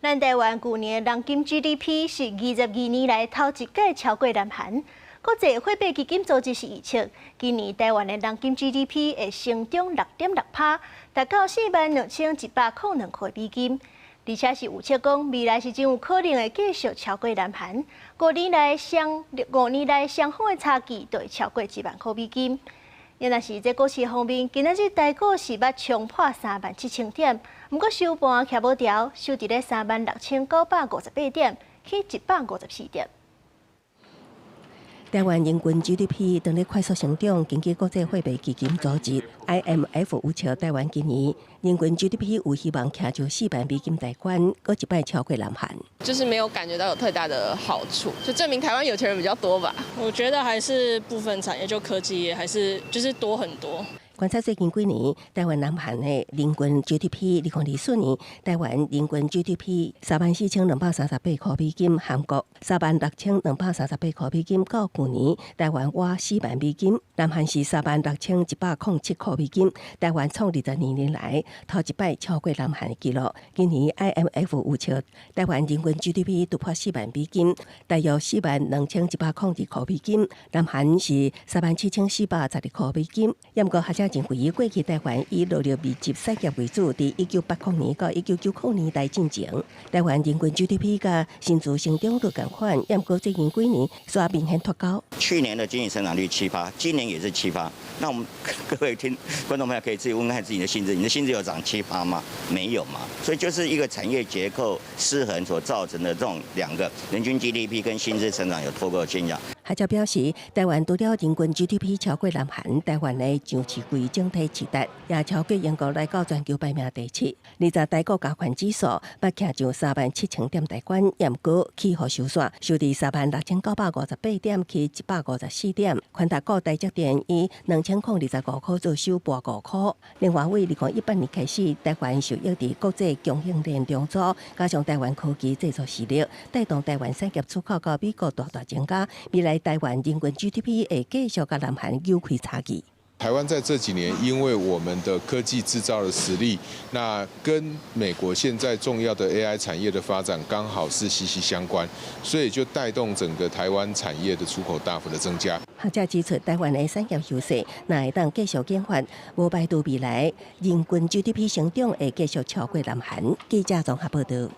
咱台湾去年人均 GDP 是22年来头一届超过南韩。国际货币基金组织是预测，今年台湾的人均 GDP 会成长6.6%，达到42102块美金，而且是预测讲未来是真有可能会继续超过南韩。5年来双方的差距都会超过1万块美金。也若是在股市方面，今仔日台股是捌冲破37000点，不过收盘徛无调，收伫咧36958点，起154点。台湾人均 GDP 正在快速成长。根据国际货币基金组织 IMF 预测，台湾今年人均 GDP 有希望徛住4万美金大关，搁一摆超过南韩。就是没有感觉到有特大的好处，就证明台湾有钱人比较多吧。我觉得还是部分产业，就科技业还是就是多很多。观察最近几年，台湾南韩的人均 GDP，2024年台湾人均 GDP 34238块美金，韩国36238块美金，到去年台湾挖4万美金，南韩是36107块美金，台湾创22年来头一摆超过南韩的纪录。今年 IMF 预测台湾人均 GDP 突破4万美金，大约42102块美金，南韩是37412块美金。不过，学者认为，过去台湾以落入密集产业为主，伫1980年到1999年代进前，台湾人均 GDP 甲薪资成长率同款，不过最近几年煞明显脱高。去年的经济成长率7%，今年也是7%。那我们各位观众朋友可以自己问看自己的薪资，你的薪资有涨7%吗？没有嘛。所以就是一个产业结构失衡所造成的这种两个人均 GDP 跟薪资成长有脱钩的现象。学者表示，台湾除了人均 GDP 超过南韩，台湾的上市柜整体市值也超过英国，来到全球排名第7。20台股加权指数捌徛上37000点大关，不过起伏收线，收伫36958点，起154点。宽达股台积电以2025块做收半5块。另外，为2018年开始，台湾受益伫国际供应链重组，加上台湾科技制作实力，带动台湾产业出口到美国大大增加。未来台湾人均 GDP 会继续甲南韩扭开差距。台湾在这几年，因为我们的科技制造的实力，那跟美国现在重要的 AI 产业的发展刚好是息息相关，所以就带动整个台湾产业的出口大幅的增加。学者指出，台湾的产业优势，若会当继续研发，无排除未来人均 GDP 成长会继续超过南韩。记者综合报道。